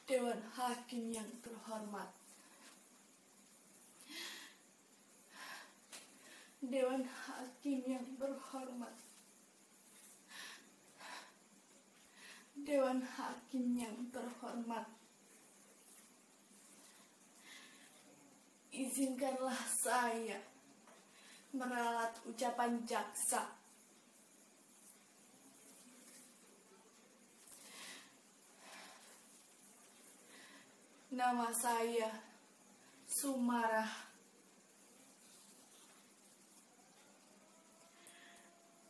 Dewan Hakim yang terhormat, Dewan Hakim yang terhormat, Dewan Hakim yang terhormat, izinkanlah saya meralat ucapan jaksa. Nama saya Sumarah.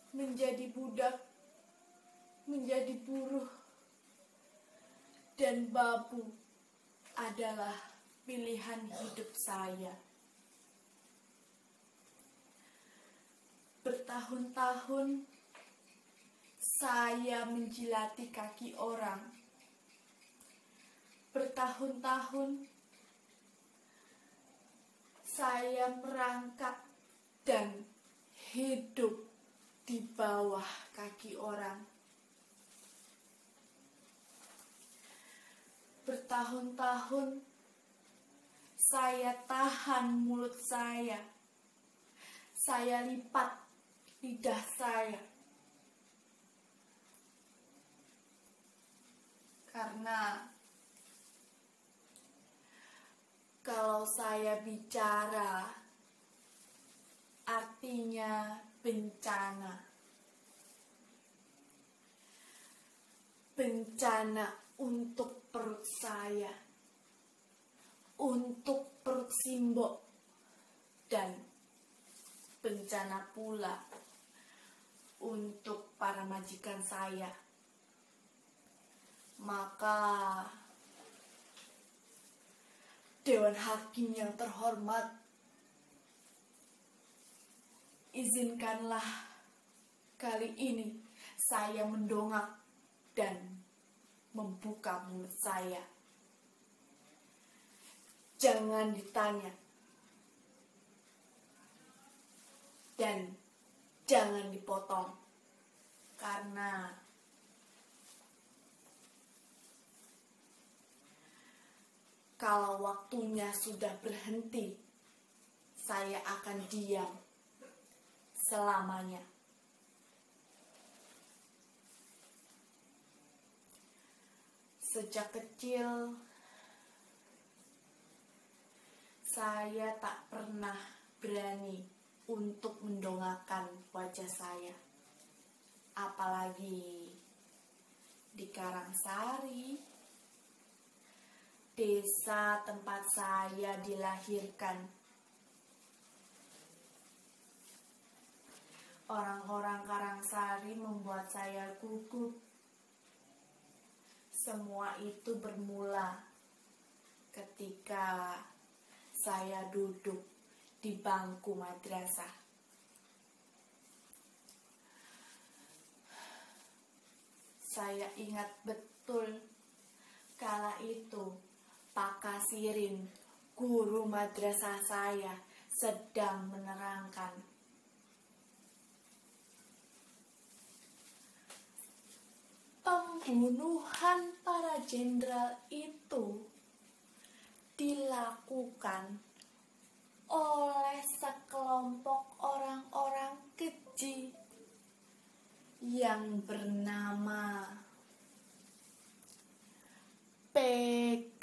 Menjadi budak, menjadi buruh, dan babu adalah pilihan hidup saya. Bertahun-tahun saya menjilati kaki orang. Bertahun-tahun saya merangkak dan hidup di bawah kaki orang. Bertahun-tahun saya tahan mulut saya lipat lidah saya. Karena kalau saya bicara, artinya bencana. Bencana untuk perut saya, untuk perut Simbok, dan bencana pula untuk para majikan saya. Maka Dewan Hakim yang terhormat, izinkanlah kali ini saya mendongak dan membuka mulut saya. Jangan ditanya dan jangan dipotong, karena kalau waktunya sudah berhenti, saya akan diam selamanya. Sejak kecil, saya tak pernah berani untuk mendongakkan wajah saya. Apalagi di Karangsari, desa tempat saya dilahirkan. Orang-orang Karangsari membuat saya gugup. Semua itu bermula ketika saya duduk di bangku madrasah. Saya ingat betul kala itu Pak Kasirin, guru madrasah saya, sedang menerangkan. Pembunuhan para jenderal itu dilakukan oleh sekelompok orang-orang keji yang bernama PKI.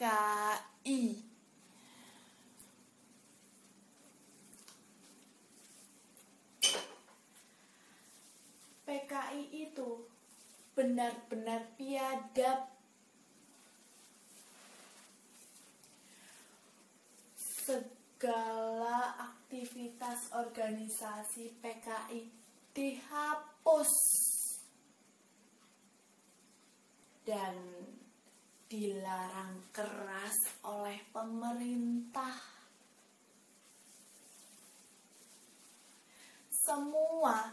PKI itu benar-benar biadab. Segala aktivitas organisasi PKI dihapus dan dilarang keras oleh pemerintah. Semua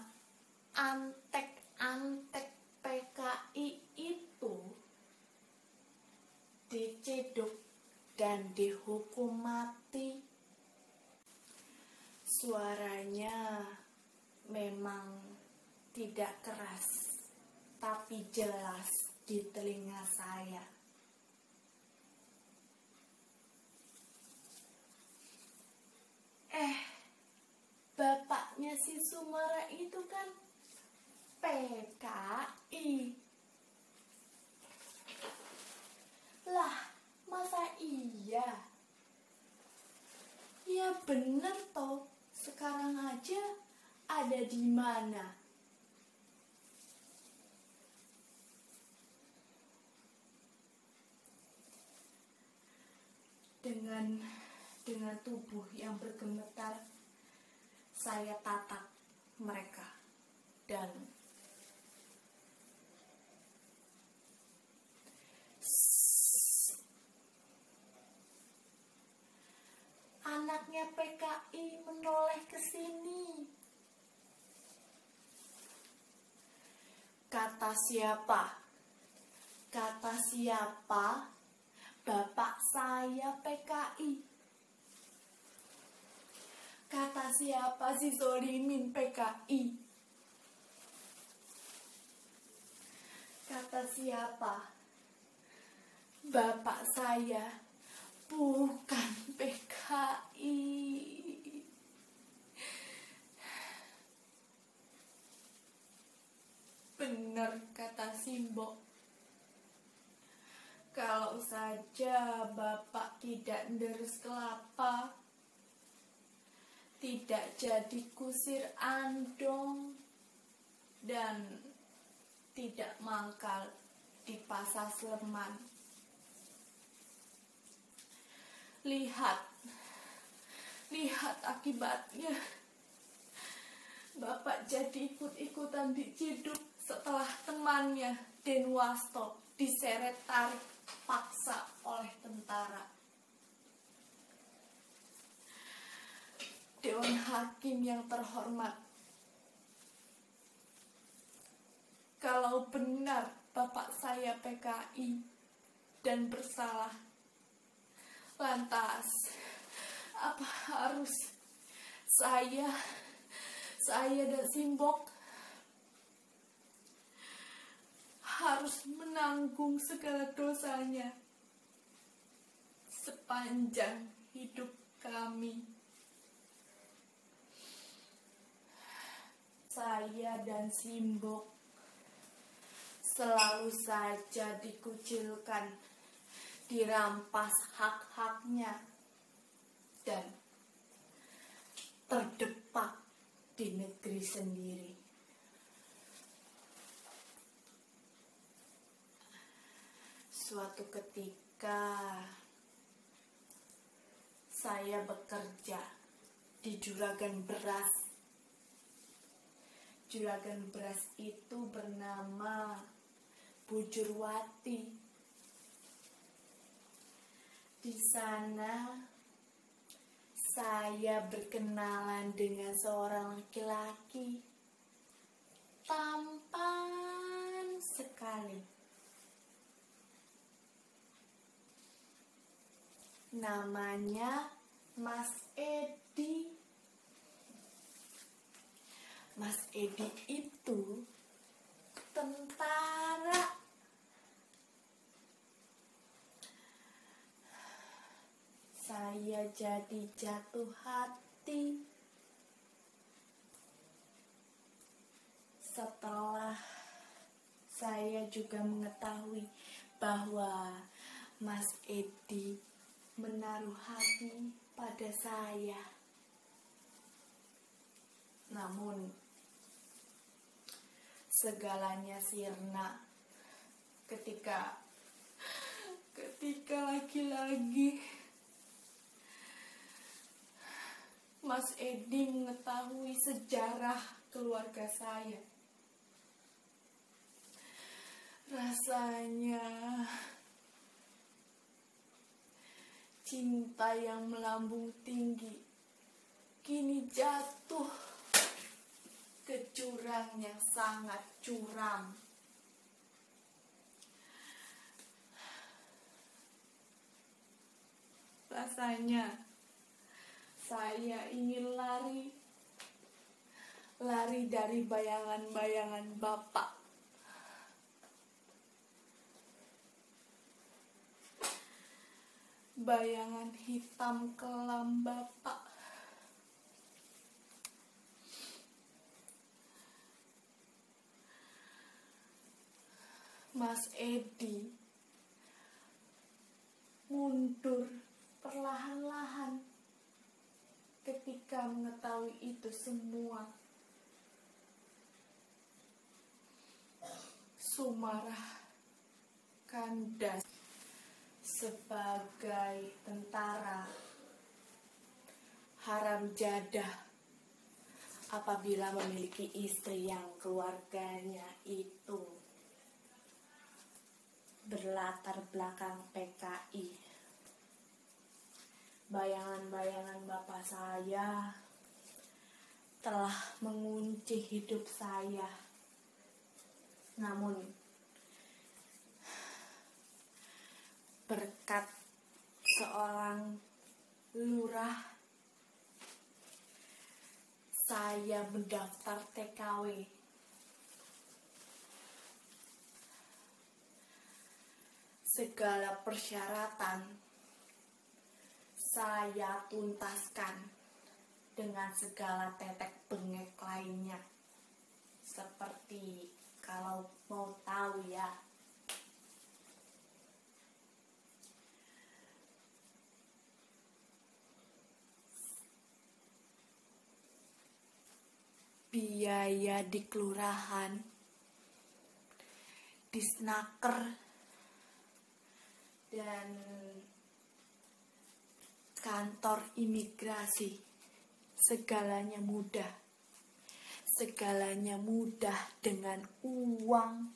antek-antek PKI itu diciduk dan dihukum mati. Suaranya memang tidak keras, tapi jelas di telinga saya. namanya si Sumara itu kan PKI. Lah, masa iya? Ya bener toh, sekarang aja ada di mana? Dengan tubuh yang bergemetar, saya tatap mereka dan anaknya PKI menoleh ke sini. Kata siapa? Kata siapa? Bapak saya PKI. Kata siapa si Solimin PKI? Kata siapa? Bapak saya bukan PKI. Benar kata Simbok. Kalau saja Bapak tidak nderus kelapa, tidak jadi kusir andong, dan tidak mangkal di pasar Sleman. Lihat akibatnya. Bapak jadi ikut-ikutan diciduk setelah temannya Denwasto diseret tarik paksa oleh tentara. Dewan Hakim yang terhormat, kalau benar Bapak saya PKI dan bersalah, lantas apa harus saya dan Simbok harus menanggung segala dosanya sepanjang hidup kami? Saya dan Simbok selalu saja dikucilkan, dirampas hak-haknya, dan terdepak di negeri sendiri. Suatu ketika saya bekerja di juragan beras. Juragan beras itu bernama Bujurwati. Di sana saya berkenalan dengan seorang laki-laki tampan sekali. Namanya Mas Edi. Mas Edi itu tentara. Saya jadi jatuh hati setelah saya juga mengetahui bahwa Mas Edi menaruh hati pada saya. Namun segalanya sirna ketika lagi-lagi Mas Edi mengetahui sejarah keluarga saya. Rasanya cinta yang melambung tinggi kini jatuh ke jurang yang sangat curam. Rasanya saya ingin lari dari bayangan-bayangan Bapak. Bayangan hitam kelam Bapak. Mas Edi mundur perlahan-lahan ketika mengetahui itu semua. Sumarah kandas sebagai tentara haram jadah apabila memiliki istri yang keluarganya itu berlatar belakang PKI. Bayangan-bayangan bapak saya telah mengunci hidup saya. Namun berkat seorang lurah, saya mendaftar TKW. Segala persyaratan saya tuntaskan dengan segala tetek bengek lainnya. Seperti kalau mau tahu ya, biaya di kelurahan, di snaker, dan kantor imigrasi, segalanya mudah. Segalanya mudah dengan uang.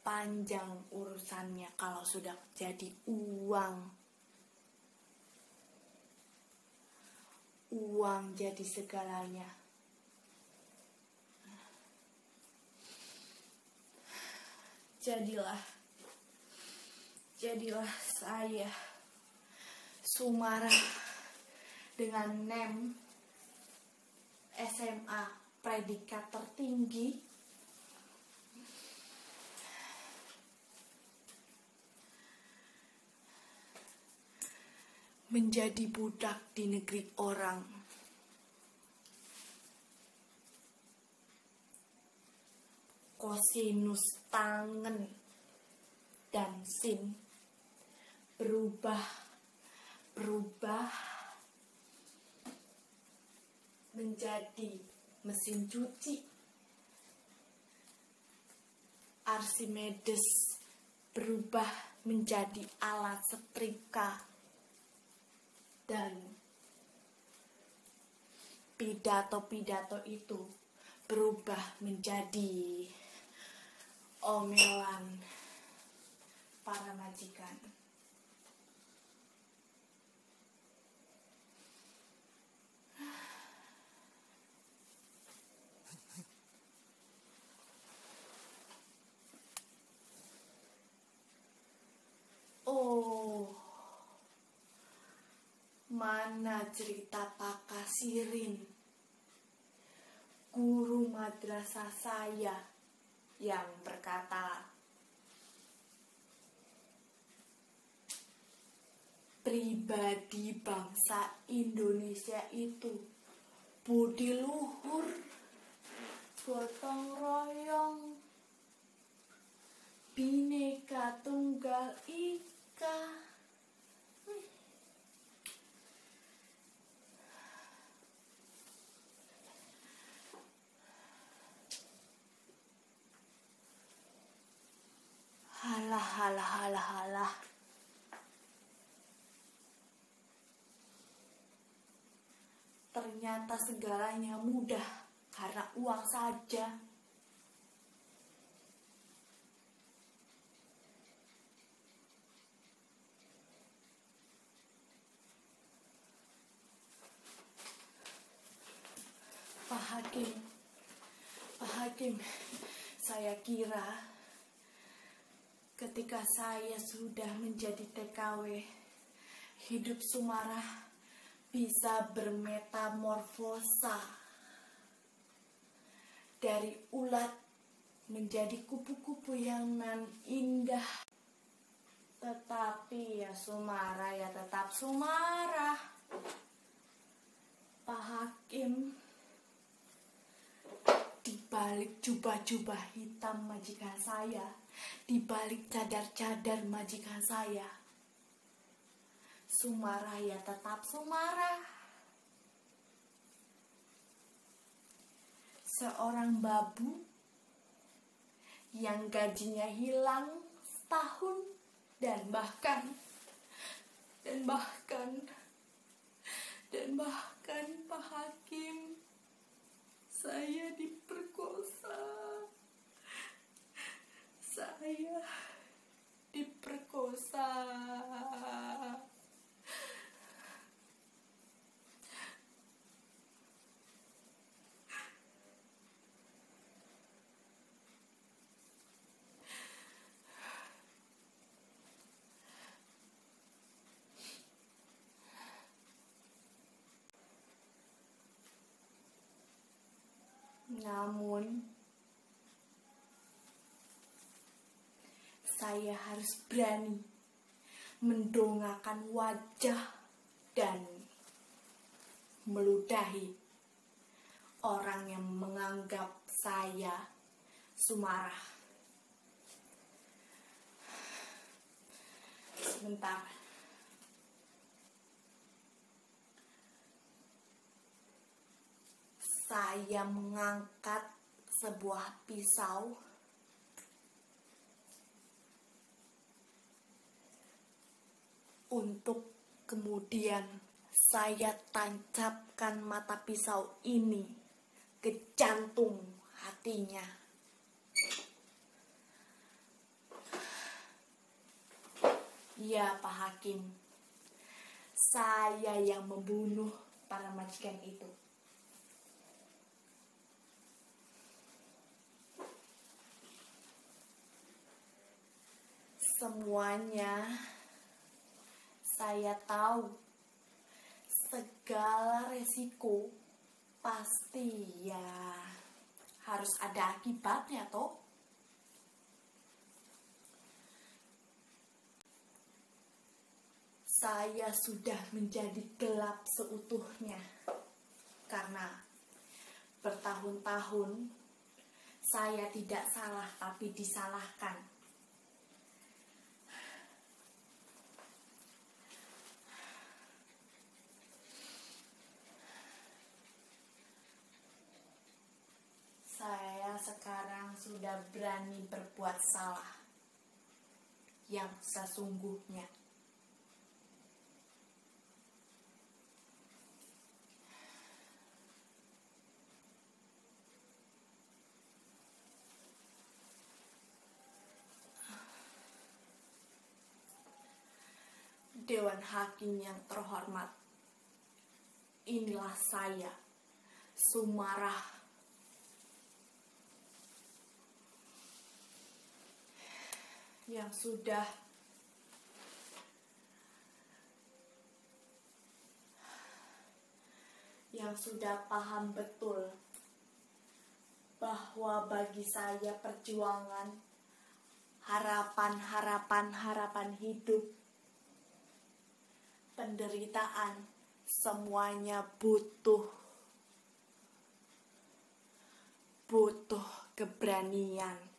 Panjang urusannya kalau sudah jadi uang. Uang jadi segalanya. Jadilah saya Sumarah dengan NEM SMA predikat tertinggi, menjadi budak di negeri orang. Kosinus tangen dan sin berubah menjadi mesin cuci. Archimedes berubah menjadi alat setrika. Dan pidato-pidato itu berubah menjadi omelan para majikan. Oh, mana cerita Pak Kasirin, guru madrasah saya, yang berkata, pribadi bangsa Indonesia itu budi luhur, gotong royong, Bhinneka Tunggal Ika. Halah. Ternyata segalanya mudah karena uang saja. Pak Hakim, saya kira ketika saya sudah menjadi TKW, hidup Sumarah bisa bermetamorfosa dari ulat menjadi kupu-kupu yang nan indah. Tetapi ya Sumarah ya tetap Sumarah. Pak Hakim, di balik jubah-jubah hitam majikan saya, di balik cadar-cadar majikan saya, Sumarah ya tetap Sumarah. Seorang babu yang gajinya hilang setahun dan bahkan Pak Hakim, saya diperkosa. Saya diperkosa. Namun, saya harus berani mendongakkan wajah dan meludahi orang yang menganggap saya Sumarah. Sebentar. Saya mengangkat sebuah pisau untuk kemudian saya tancapkan mata pisau ini ke jantung hatinya. Ya, Pak Hakim, saya yang membunuh para majikan itu. Semuanya saya tahu, segala resiko pasti ya harus ada akibatnya toh. Saya sudah menjadi gelap seutuhnya karena bertahun-tahun saya tidak salah tapi disalahkan. Saya sekarang sudah berani berbuat salah yang sesungguhnya. Dewan Hakim yang terhormat, inilah saya, Sumarah. Yang sudah paham betul bahwa bagi saya perjuangan, harapan hidup, penderitaan, semuanya butuh keberanian.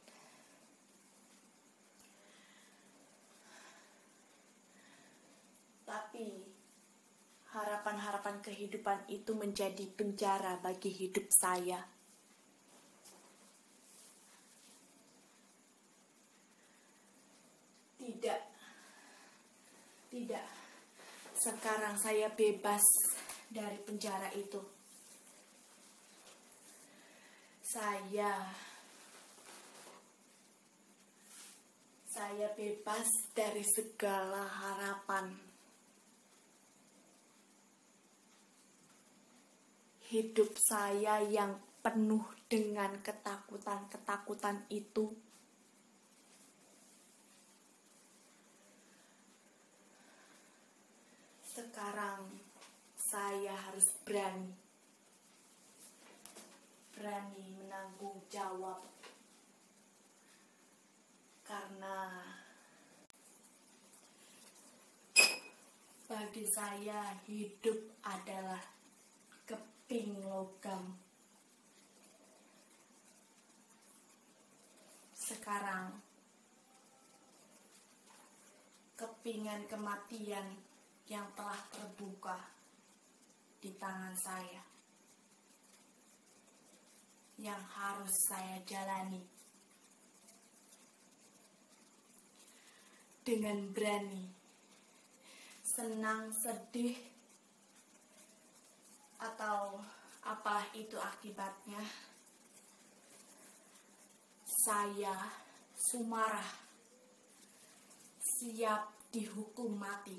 Tapi harapan kehidupan itu menjadi penjara bagi hidup saya. Tidak. Sekarang saya bebas dari penjara itu. Saya bebas dari segala harapan. Hidup saya yang penuh dengan ketakutan itu sekarang saya harus berani menanggung jawab, karena bagi Bagi saya hidup adalah keping logam. Sekarang kepingan kematian yang telah terbuka di tangan saya, yang harus saya jalani dengan berani, senang, sedih, atau apalah itu akibatnya. Saya Sumarah siap dihukum mati.